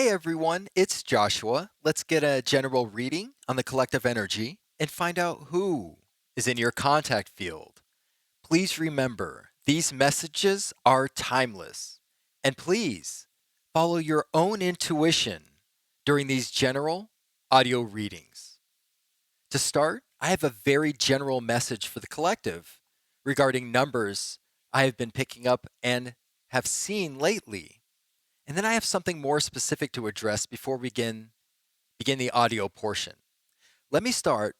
Hey everyone, it's Joshua. Let's get a general reading on the collective energy and find out who is in your contact field. Please remember, these messages are timeless. And please follow your own intuition during these general audio readings. To start, I have a very general message for the collective regarding numbers I have been picking up and have seen lately. And then I have something more specific to address before we begin the audio portion. Let me start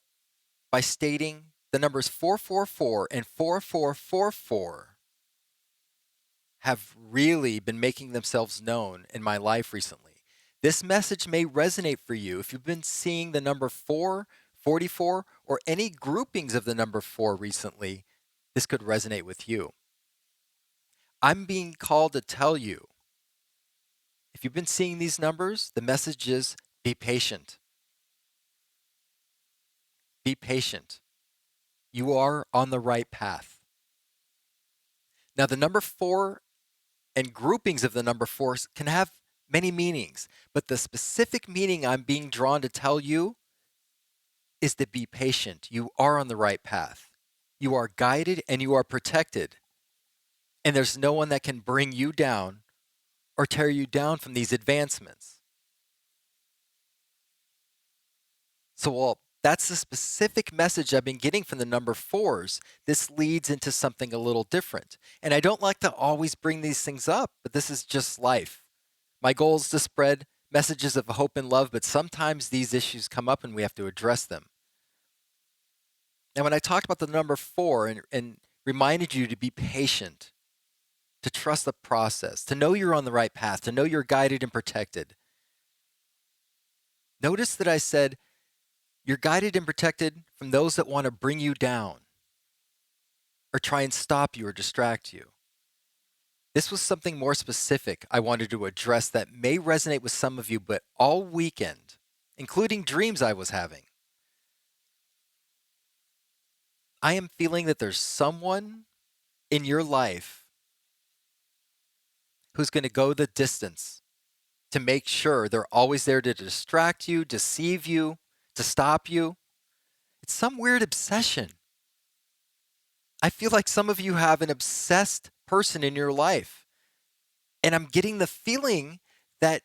by stating the numbers 444 and 4444 have really been making themselves known in my life recently. This message may resonate for you if you've been seeing the number 4, 44, or any groupings of the number 4 recently. This could resonate with you. I'm being called to tell you, if you've been seeing these numbers, the message is be patient. Be patient. You are on the right path. Now, the number 4 and groupings of the number 4 can have many meanings, but the specific meaning I'm being drawn to tell you is to be patient. You are on the right path. You are guided and you are protected. And there's no one that can bring you down or tear you down from these advancements. So while that's the specific message I've been getting from the number 4s, this leads into something a little different. And I don't like to always bring these things up, but this is just life. My goal is to spread messages of hope and love, but sometimes these issues come up and we have to address them. Now, when I talked about the number 4 and reminded you to be patient, to trust the process, to know you're on the right path, to know you're guided and protected, notice that I said, you're guided and protected from those that want to bring you down or try and stop you or distract you. This was something more specific I wanted to address that may resonate with some of you, but all weekend, including dreams I was having, I am feeling that there's someone in your life who's going to go the distance to make sure they're always there to distract you, deceive you, to stop you. It's some weird obsession. I feel like some of you have an obsessed person in your life. And I'm getting the feeling that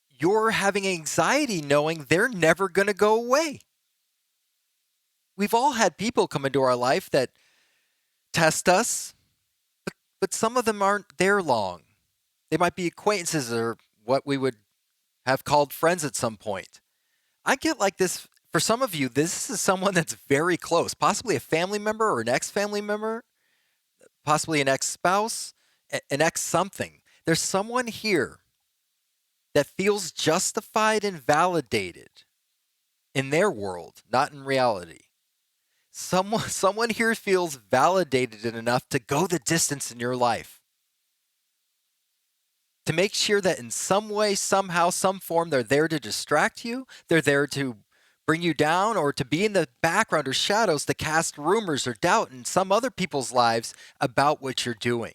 you're having anxiety knowing they're never going to go away. We've all had people come into our life that test us, but some of them aren't there long. They might be acquaintances or what we would have called friends at some point. I get like this. For some of you, this is someone that's very close, possibly a family member or an ex-family member, possibly an ex-spouse, an ex-something. There's someone here that feels justified and validated in their world, not in reality. Someone here feels validated enough to go the distance in your life. To make sure that in some way, somehow, some form, they're there to distract you, they're there to bring you down, or to be in the background or shadows to cast rumors or doubt in some other people's lives about what you're doing.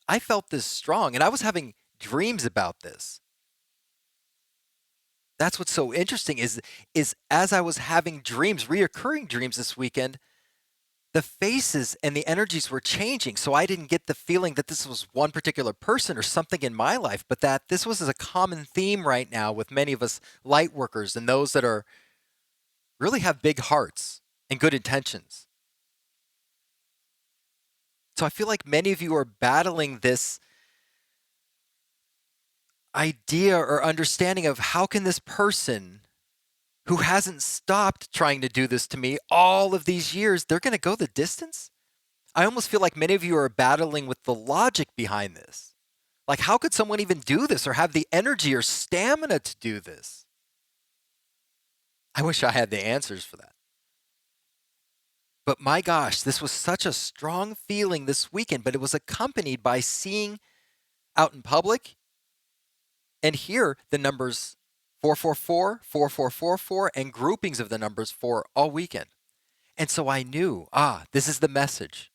I felt this strong, and I was having dreams about this. That's what's so interesting is as I was having dreams, reoccurring dreams this weekend, the faces and the energies were changing. So I didn't get the feeling that this was one particular person or something in my life, but that this was a common theme right now with many of us light workers and those that are really have big hearts and good intentions. So I feel like many of you are battling this idea or understanding of how can this person who hasn't stopped trying to do this to me all of these years, they're going to go the distance? I almost feel like many of you are battling with the logic behind this. Like, how could someone even do this or have the energy or stamina to do this? I wish I had the answers for that. But my gosh, this was such a strong feeling this weekend, but it was accompanied by seeing out in public and hear the numbers 444, 4444, and groupings of the numbers 4 all weekend. And so I knew, this is the message.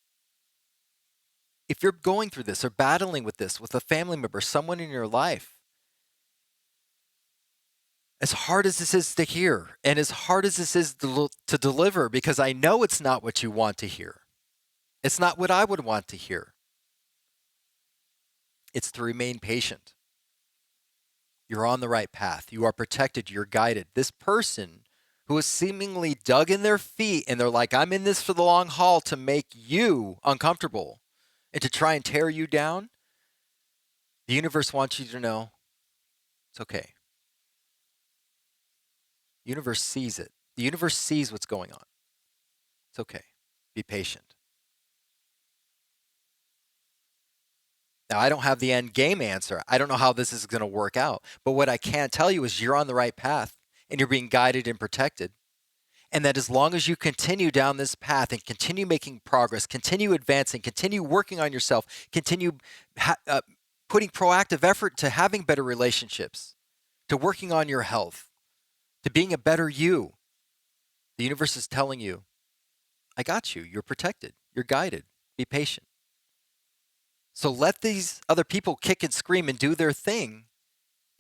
if you're going through this or battling with this with a family member, someone in your life, as hard as this is to hear and as hard as this is to deliver, because I know it's not what you want to hear. It's not what I would want to hear. It's to remain patient. You're on the right path. You are protected. You're guided. This person who is seemingly dug in their feet and they're like, I'm in this for the long haul to make you uncomfortable and to try and tear you down, the universe wants you to know it's okay. The universe sees it. The universe sees what's going on. It's okay. Be patient. Now, I don't have the end game answer. I don't know how this is going to work out. But what I can tell you is you're on the right path and you're being guided and protected. And that as long as you continue down this path and continue making progress, continue advancing, continue working on yourself, continue putting proactive effort to having better relationships, to working on your health, to being a better you, the universe is telling you, I got you. You're protected. You're guided. Be patient. So let these other people kick and scream and do their thing.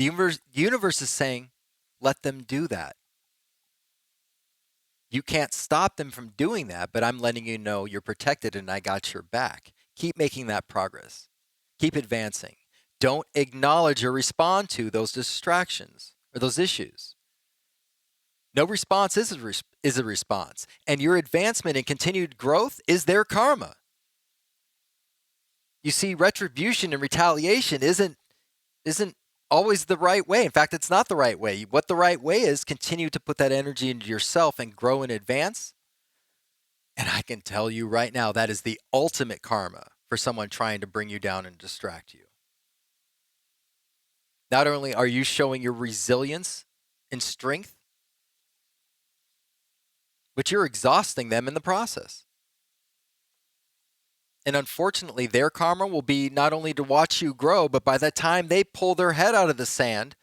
The universe is saying, let them do that. You can't stop them from doing that, but I'm letting you know you're protected and I got your back. Keep making that progress. Keep advancing. Don't acknowledge or respond to those distractions or those issues. No response is a response. And your advancement and continued growth is their karma. You see, retribution and retaliation isn't always the right way. In fact, it's not the right way. What the right way is, continue to put that energy into yourself and grow and advance. And I can tell you right now, that is the ultimate karma for someone trying to bring you down and distract you. Not only are you showing your resilience and strength, but you're exhausting them in the process. And unfortunately, their karma will be not only to watch you grow, but by the time they pull their head out of the sand,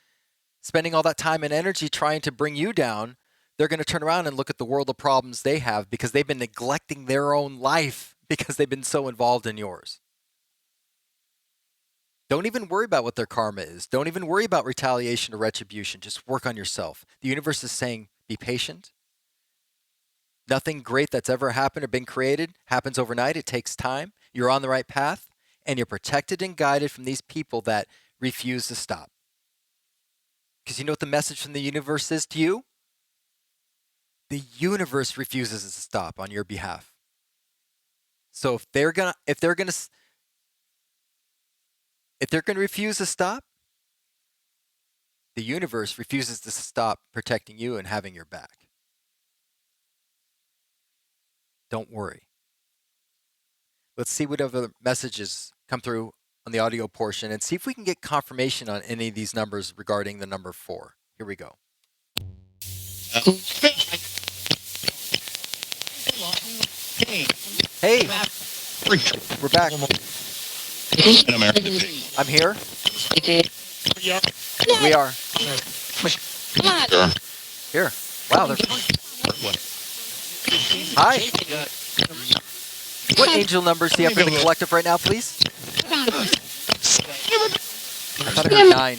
spending all that time and energy trying to bring you down, they're going to turn around and look at the world of problems they have because they've been neglecting their own life because they've been so involved in yours. Don't even worry about what their karma is. Don't even worry about retaliation or retribution. Just work on yourself. The universe is saying, be patient. Nothing great that's ever happened or been created happens overnight. It takes time. You're on the right path, and you're protected and guided from these people that refuse to stop. Because you know what the message from the universe is to you? The universe refuses to stop on your behalf. So if they're gonna refuse to stop, the universe refuses to stop protecting you and having your back. Don't worry. Let's see what other messages come through on the audio portion and see if we can get confirmation on any of these numbers regarding the number 4. Here we go. Hey, we're back. I'm here. We are. Here. Wow. Hi. What angel numbers do you have for the collective right now, please? I thought I heard 9.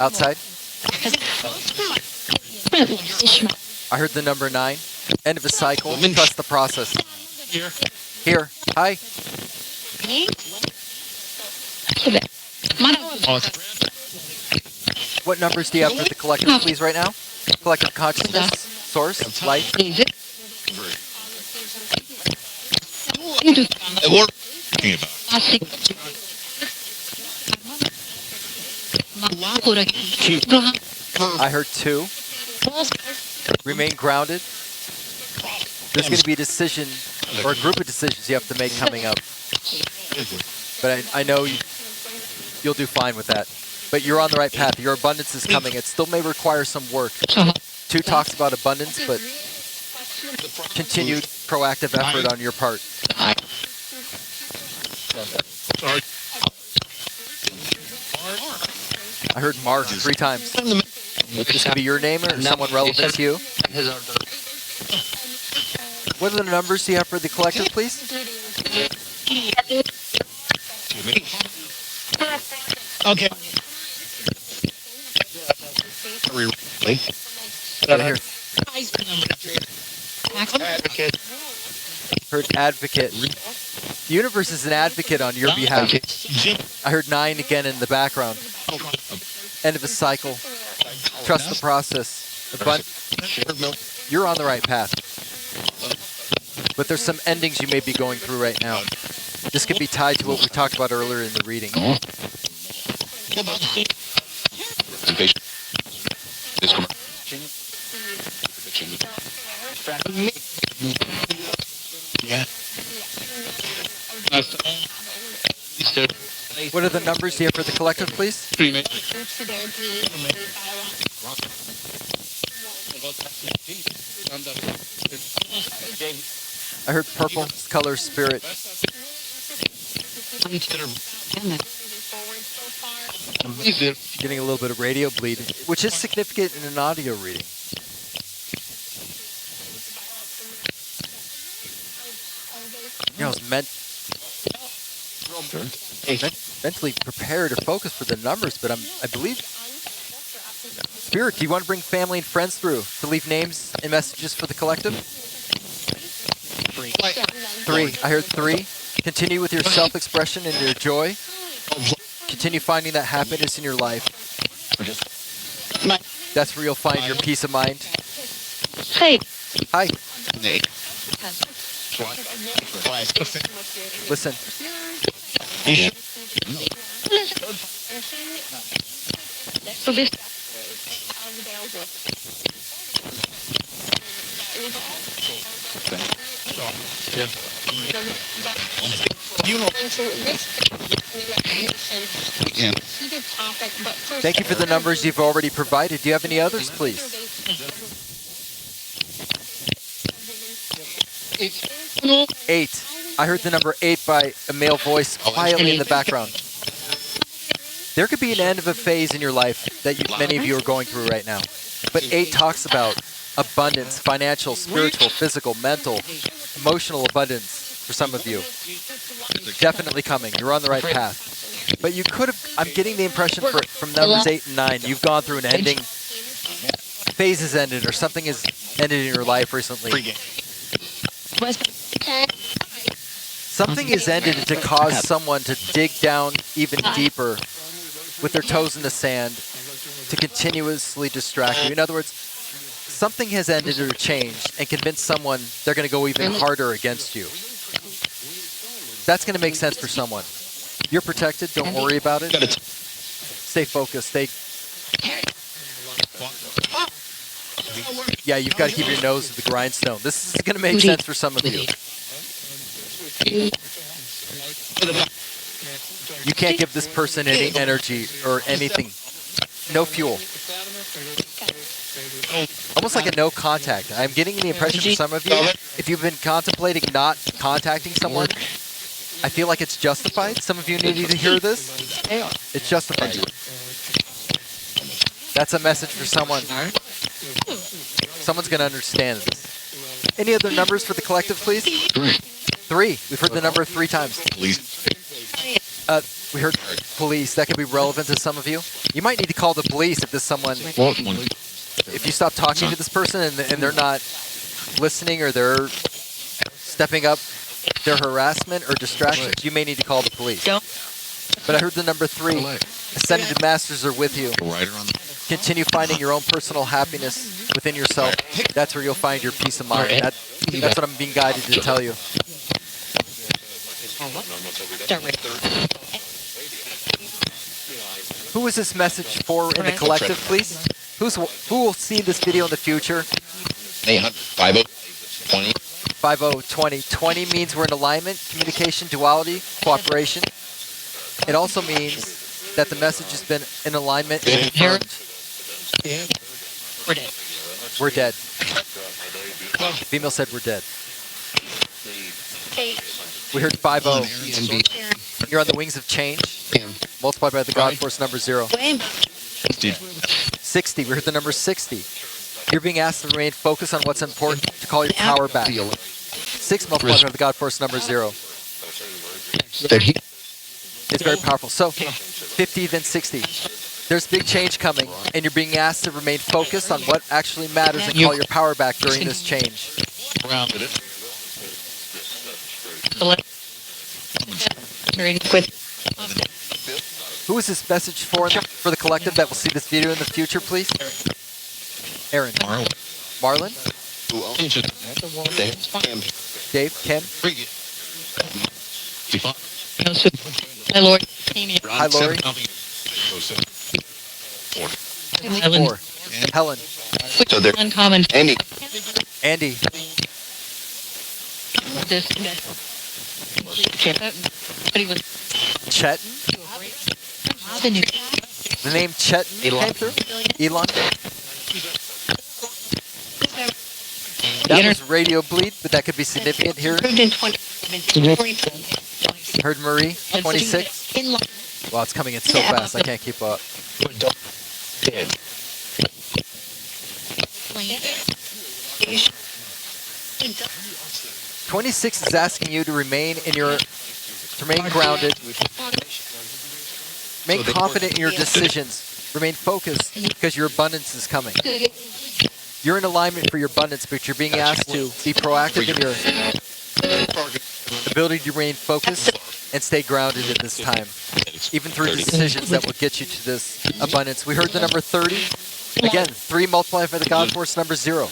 Outside? I heard the number 9. End of a cycle. Trust the process. Here. Hi. What numbers do you have for the collective, please, right now? Collective consciousness, source, light. I heard 2. Remain grounded. There's going to be a decision or a group of decisions you have to make coming up. But I know you'll do fine with that. But you're on the right path. Your abundance is coming. It still may require some work. 2 talks about abundance, but continued proactive effort on your part. I heard Mark 3 times. This could be your name or someone relevant to you. What are the numbers you have for the collective, please? Okay. Right here. Advocate. Heard advocate. The universe is an advocate on your behalf. I heard 9 again in the background. End of a cycle. Trust the process. You're on the right path. But there's some endings you may be going through right now. This could be tied to what we talked about earlier in the reading. What are the numbers here for the collective, please? I heard purple, color, spirit. Getting a little bit of radio bleed, which is significant in an audio reading. You know, I was mentally prepared or focused for the numbers, but I believe... Spirit, do you want to bring family and friends through to leave names and messages for the collective? 3. I heard 3. Continue with your self-expression and your joy. Continue finding that happiness in your life. That's where you'll find your peace of mind. Hey. Hi. Listen. Thank you for the numbers you've already provided. Do you have any others, please? 8. I heard the number 8 by a male voice quietly in the background. There could be an end of a phase in your life that many of you are going through right now. But 8 talks about abundance, financial, spiritual, physical, mental, emotional abundance for some of you. Definitely coming. You're on the right path. But you could have, I'm getting the impression from numbers 8 and 9, you've gone through an ending. Phase has ended or something has ended in your life recently. Something has ended to cause someone to dig down even deeper with their toes in the sand to continuously distract you. In other words, something has ended or changed and convinced someone they're going to go even harder against you. That's going to make sense for someone. You're protected. Don't worry about it. Stay focused. Yeah, you've got to keep your nose to the grindstone. This is going to make sense for some of you. You can't give this person any energy or anything. No fuel. Almost like a no contact. I'm getting the impression for some of you, if you've been contemplating not contacting someone, I feel like it's justified. Some of you need to hear this. It's justified. That's a message for someone. Someone's going to understand this. Any other numbers for the collective, please? 3. We've heard the number 3 times. We heard police. That could be relevant to some of you. You might need to call the police if there's someone... If you stop talking to this person and they're not listening or they're stepping up their harassment or distractions, you may need to call the police. But I heard the number 3. Ascended Masters are with you. Continue finding your own personal happiness within yourself. That's where you'll find your peace of mind. That's what I'm being guided to tell you. Who is this message for in the collective, please? Who will see this video in the future? 5020. 5020. 20 means we're in alignment, communication, duality, cooperation. It also means that the message has been in alignment and confirmed. We're dead. We're dead. Female said we're dead. We heard 50. You're on the wings of change. Multiplied by the God Force number 0. 60. We heard the number 60. You're being asked to remain focused on what's important to call your power back. 6 multiplied by the God Force number 0. that he It's very powerful. So 50, then 60. There's big change coming, and you're being asked to remain focused on what actually matters and call your power back during this change. around it. Who is this message for the collective that will see this video in the future, please? Aaron. Marlon? Dave? Kim? My lord. Hi, Lori. 4. Helen. so there Uncommon. any Andy. This. But he was Chetan. the new. The name Chetan came through. Elon. That was radio bleed, but that could be significant here. Approved in 20. Heard Marie, 26. Wow, it's coming in so fast, I can't keep up. dead. 26 is asking you to remain grounded, remain confident in your decisions, remain focused because your abundance is coming. You're in alignment for your abundance, but you're being asked to be proactive in your ability to remain focused and stay grounded at this time, even through decisions that will get you to this abundance. We heard the number 30. Again, 3 multiplied by the God force, number 0.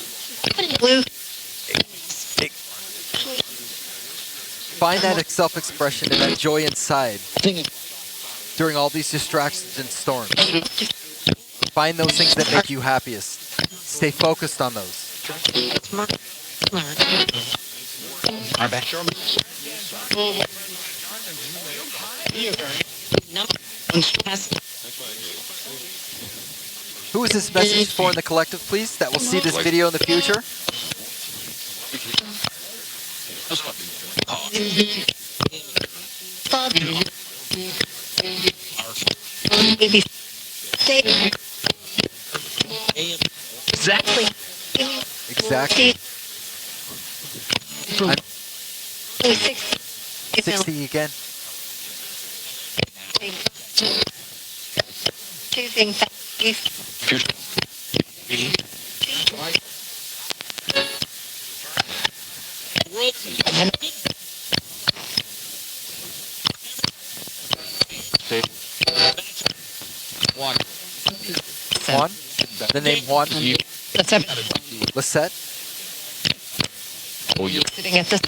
Find that self-expression and that joy inside during all these distractions and storms. Find those things that make you happiest. Stay focused on those. Our back. Who is this message for in the collective, please, that will see this video in the future? Exactly. Exactly. I'm 60 again. Choosing Juan? The name Juan? Lisette? sitting at the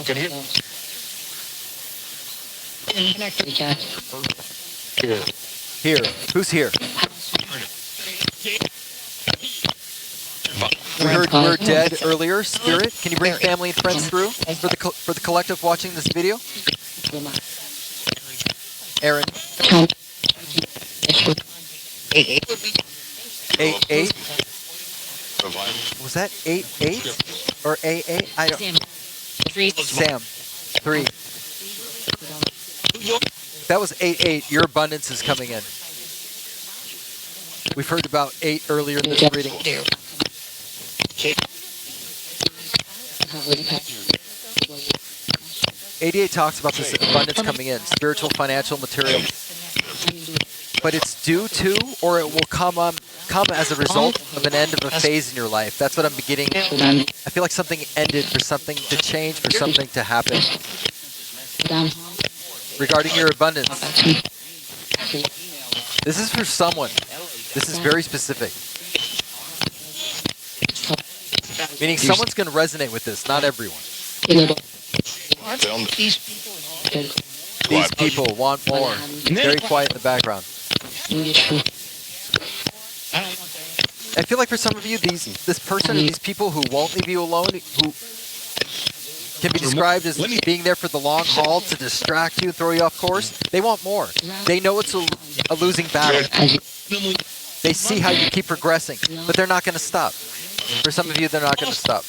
Can hear. Here. Who's here? We heard we're dead earlier. Spirit, can you bring family and friends through for the collective watching this video? Aaron. 8. Was that 8 or A8? I don't. Sam. 3. That was 8. Your abundance is coming in. We've heard about 8 earlier in this reading. 88 talks about this abundance coming in, spiritual, financial, material. But it's due to, or it will come as a result of an end of a phase in your life. That's what I'm beginning. I feel like something ended for something to change, for something to happen. Regarding your abundance, this is for someone. This is very specific. Meaning someone's going to resonate with this, not everyone. These people want more. Very quiet in the background. I feel like for some of you, this person or these people who won't leave you alone, who can be described as being there for the long haul to distract you, throw you off course, they want more. They know it's a losing battle. They see how you keep progressing, but they're not going to stop. For some of you, they're not going to stop.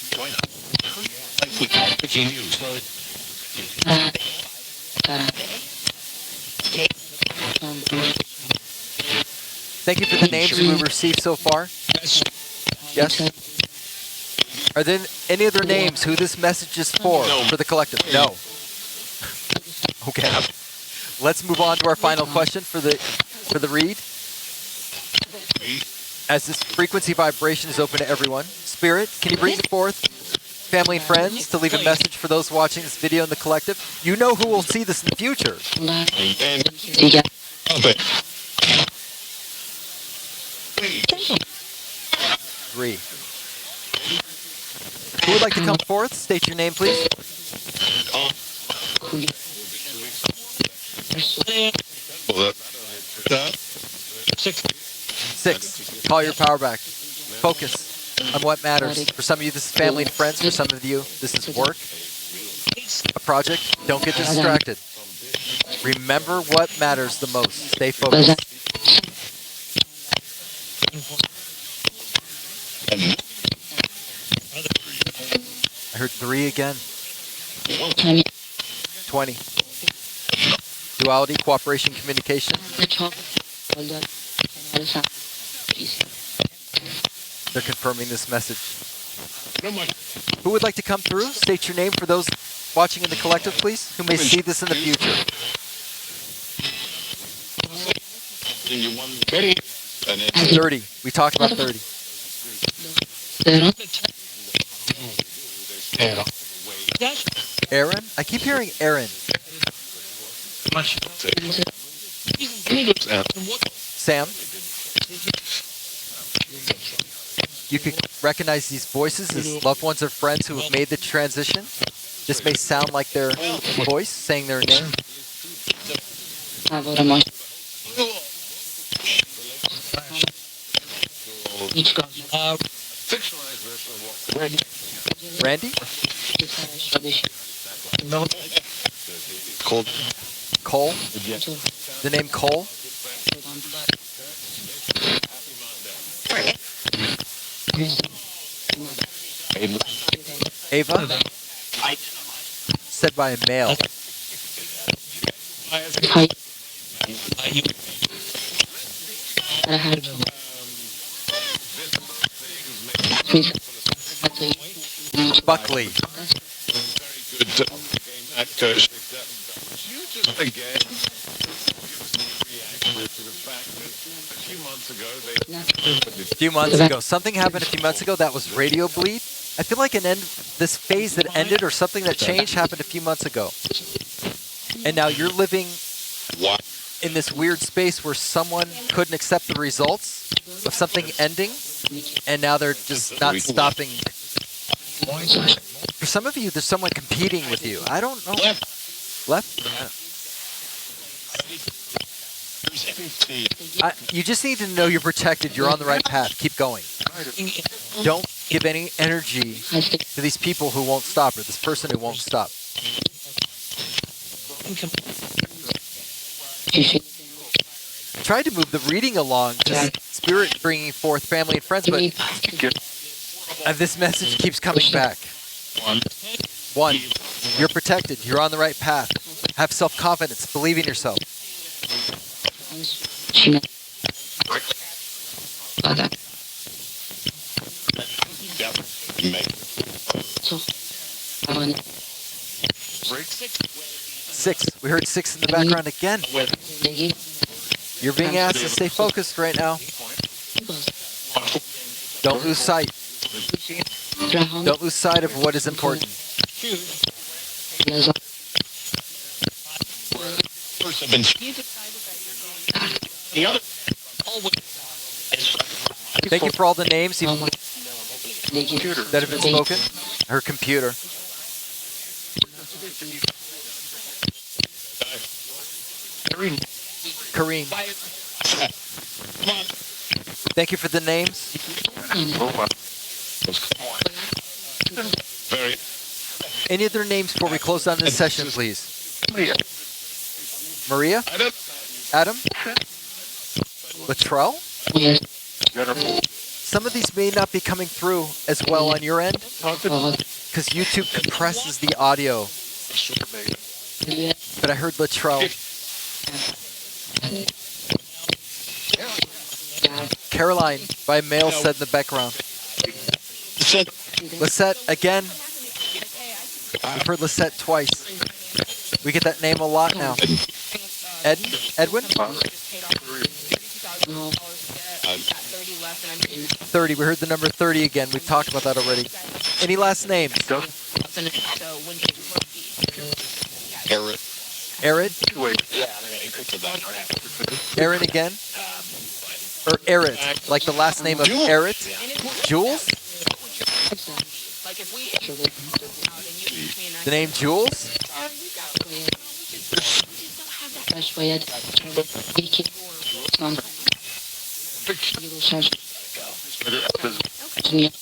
Thank you for the names we've received so far. Yes? Are there any other names who this message is for the collective? No. Okay. Let's move on to our final question for the read. As this frequency vibration is open to everyone, Spirit, can you bring forth family and friends to leave a message for those watching this video in the collective? You know who will see this in the future. Three. Who would like to come forth? State your name, please. Six. Call your power back. Focus on what matters. For some of you, this is family and friends. For some of you, this is work, a project. Don't get distracted. Remember what matters the most. Stay focused. I heard three again. 20. Duality, cooperation, communication. They're confirming this message. Who would like to come through? State your name for those watching in the collective, please, who may see this in the future. 30. We talked about 30. Aaron? I keep hearing Aaron. Sam? You could recognize these voices as loved ones or friends who have made the transition. This may sound like their voice saying their name. Randy? Cole? The name Cole? Ava? Said by a male. Buckley. A few months ago. Something happened a few months ago that was radio bleed. I feel like this phase that ended or something that changed happened a few months ago. And now you're living in this weird space where someone couldn't accept the results of something ending, and now they're just not stopping. For some of you, there's someone competing with you. I don't know. Left? You just need to know you're protected. You're on the right path. Keep going. Don't give any energy to these people who won't stop, or this person who won't stop. Try to move the reading along, just spirit bringing forth family and friends, but this message keeps coming back. One, you're protected. You're on the right path. Have self-confidence. Believe in yourself. Six. We heard six in the background again. You're being asked to stay focused right now. Don't lose sight. Don't lose sight of what is important. Thank you for all the names that have been spoken. Her computer. Kareem. Thank you for the names. Any other names before we close down this session, please? Maria? Adam? Latrell? Some of these may not be coming through as well on your end because YouTube compresses the audio. But I heard Latrell. Caroline by mail said in the background. Lisette, again. We've heard Lisette twice. We get that name a lot now. Edwin? 30. We heard the number 30 again. We've talked about that already. Any last names? Eric. Aaron? Yeah, I'm going to encrypt that. Aaron again? Or Erit, like the last name of Erit? Jules? The name Jules?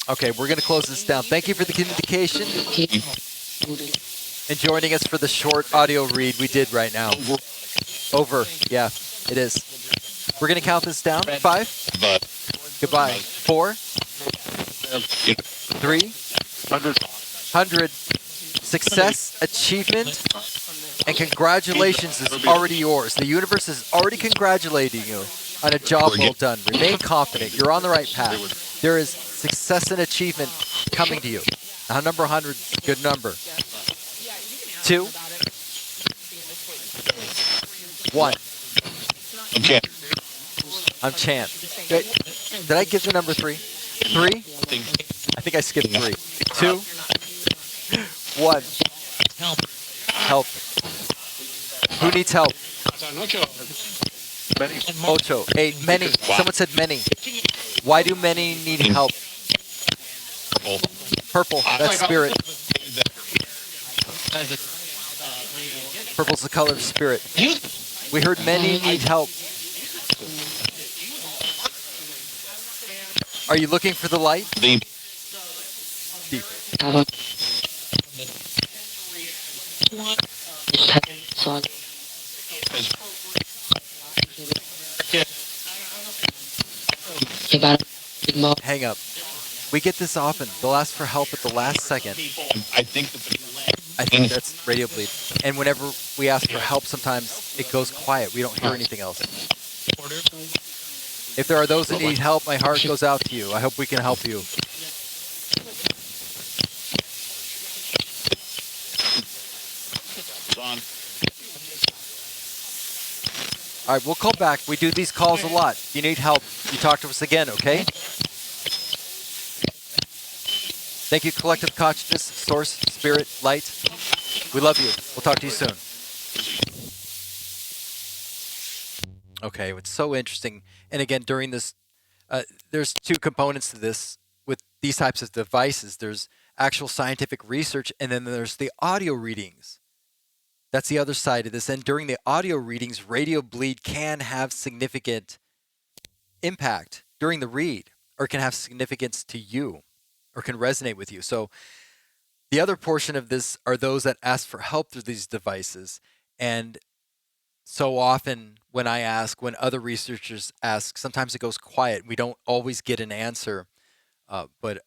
Okay, we're going to close this down. Thank you for the communication and joining us for the short audio read we did right now. Over. Yeah, it is. We're going to count this down. 5. Goodbye. 4. 3. 100. Success, achievement, and congratulations is already yours. The universe is already congratulating you on a job well done. Remain confident. You're on the right path. There is success and achievement coming to you. Number 100 is a good number. 2. 1. Okay. I'm Chant. Did I give the number 3? 3? I think I skipped 3. 2. 1. Help. Who needs help? Ocho. 8. Many. Someone said many. Why do many need help? Purple. That's spirit. Purple's the color of spirit. We heard many need help. Are you looking for the light? Deep. Hang up. We get this often. They'll ask for help at the last second. I think that's radio bleed. And whenever we ask for help, sometimes it goes quiet. We don't hear anything else. If there are those that need help, my heart goes out to you. I hope we can help you. All right, we'll call back. We do these calls a lot. If you need help, you talk to us again, okay? Thank you, Collective Consciousness, Source, Spirit, Light. We love you. We'll talk to you soon. Okay, it's so interesting. And again, during this, there's 2 components to this. With these types of devices, there's actual scientific research, and then there's the audio readings. That's the other side of this. And during the audio readings, radio bleed can have significant impact during the read, or can have significance to you, or can resonate with you. So the other portion of this are those that ask for help through these devices. And so often when I ask, when other researchers ask, sometimes it goes quiet. We don't always get an answer, but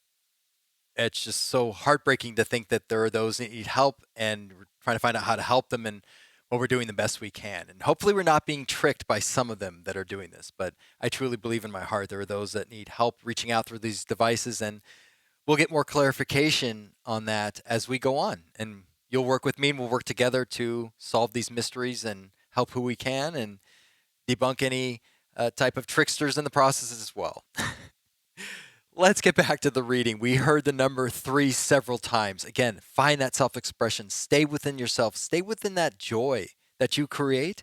it's just so heartbreaking to think that there are those that need help, and we're trying to find out how to help them, and well, we're doing the best we can. And hopefully we're not being tricked by some of them that are doing this. But I truly believe in my heart there are those that need help reaching out through these devices, and we'll get more clarification on that as we go on. And you'll work with me, and we'll work together to solve these mysteries and help who we can, and debunk any type of tricksters in the process as well. Let's get back to the reading. We heard the number 3 several times. Again, find that self-expression. Stay within yourself. Stay within that joy that you create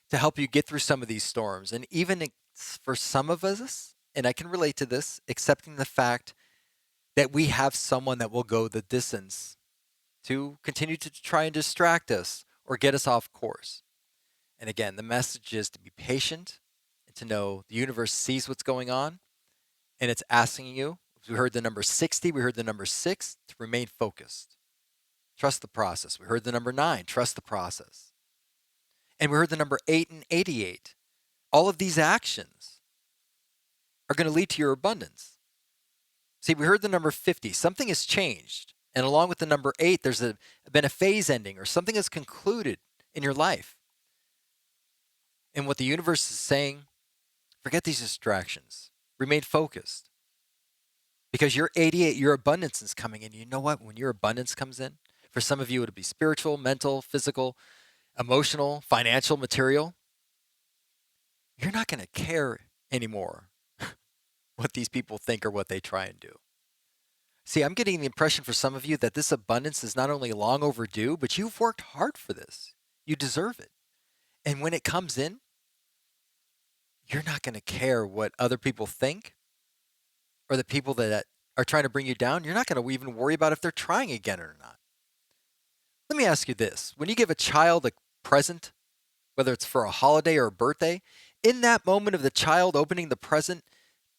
to help you get through some of these storms. And even for some of us, and I can relate to this, accepting the fact that we have someone that will go the distance to continue to try and distract us or get us off course. And again, the message is to be patient and to know the universe sees what's going on. And it's asking you, we heard the number 60, we heard the number 6, to remain focused. Trust the process. We heard the number 9, trust the process. And we heard the number 8 and 88. All of these actions are going to lead to your abundance. See, we heard the number 50, something has changed. And along with the number 8, there's been a phase ending, or something has concluded in your life. And what the universe is saying, forget these distractions. Remain focused. Because your 88, your abundance is coming in. You know what? When your abundance comes in, for some of you, it'll be spiritual, mental, physical, emotional, financial, material. You're not going to care anymore what these people think or what they try and do. See, I'm getting the impression for some of you that this abundance is not only long overdue, but you've worked hard for this. You deserve it. And when it comes in, you're not going to care what other people think or the people that are trying to bring you down. You're not going to even worry about if they're trying again or not. Let me ask you this. When you give a child a present, whether it's for a holiday or a birthday, in that moment of the child opening the present,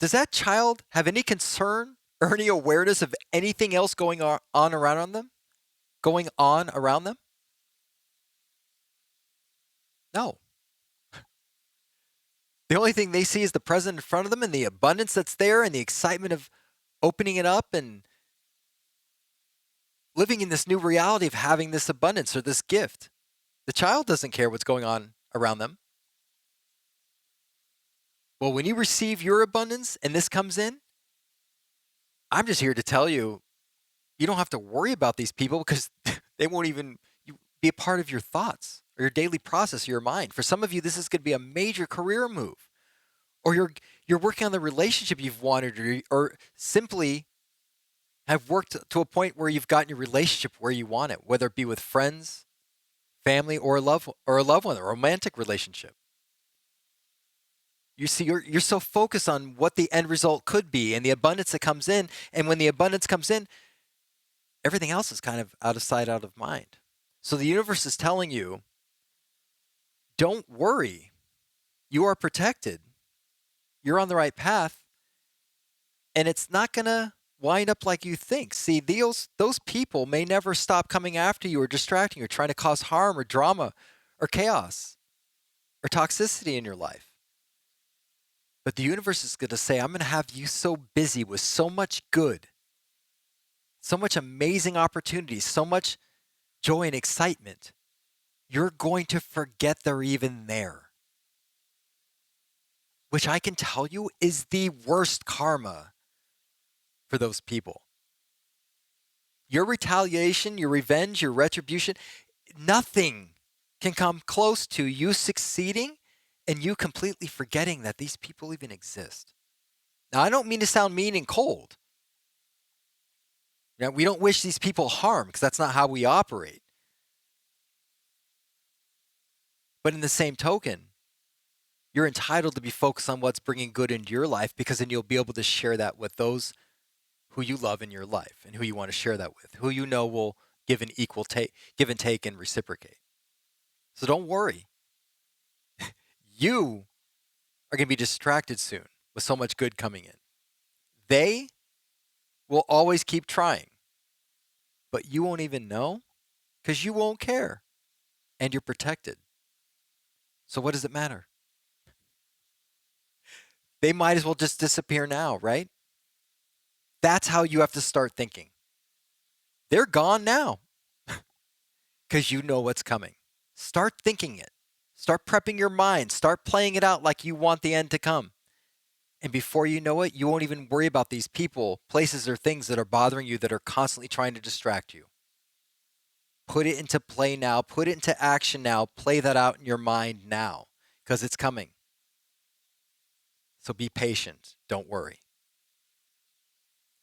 does that child have any concern or any awareness of anything else going on around them? Going on around them? No. The only thing they see is the present in front of them and the abundance that's there and the excitement of opening it up and living in this new reality of having this abundance or this gift. The child doesn't care what's going on around them. Well, when you receive your abundance and this comes in, I'm just here to tell you, you don't have to worry about these people because they won't even be a part of your thoughts or your daily process, or your mind. For some of you, this is going to be a major career move, or you're working on the relationship you've wanted, or simply have worked to a point where you've gotten your relationship where you want it, whether it be with friends, family, or a loved one, a romantic relationship. You see, you're so focused on what the end result could be and the abundance that comes in, and when the abundance comes in, everything else is kind of out of sight, out of mind. So the universe is telling you, don't worry. You are protected. You're on the right path, and it's not going to wind up like you think. See, those people may never stop coming after you or distracting you or trying to cause harm or drama or chaos or toxicity in your life. But the universe is going to say, I'm going to have you so busy with so much good, so much amazing opportunities, so much joy and excitement, you're going to forget they're even there. Which I can tell you is the worst karma for those people. Your retaliation, your revenge, your retribution, nothing can come close to you succeeding and you completely forgetting that these people even exist. Now, I don't mean to sound mean and cold. You know, we don't wish these people harm because that's not how we operate. But in the same token, you're entitled to be focused on what's bringing good into your life, because then you'll be able to share that with those who you love in your life and who you want to share that with, who you know will give an equal give and take and reciprocate. So don't worry. You are going to be distracted soon with so much good coming in. They will always keep trying, but you won't even know because you won't care and you're protected. So what does it matter? They might as well just disappear now, right? That's how you have to start thinking. They're gone now because you know what's coming. Start thinking it. Start prepping your mind. Start playing it out like you want the end to come. And before you know it, you won't even worry about these people, places, or things that are bothering you that are constantly trying to distract you. Put it into play now. Put it into action now. Play that out in your mind now because it's coming. So be patient. Don't worry.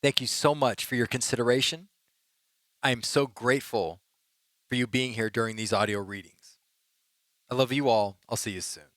Thank you so much for your consideration. I am so grateful for you being here during these audio readings. I love you all. I'll see you soon.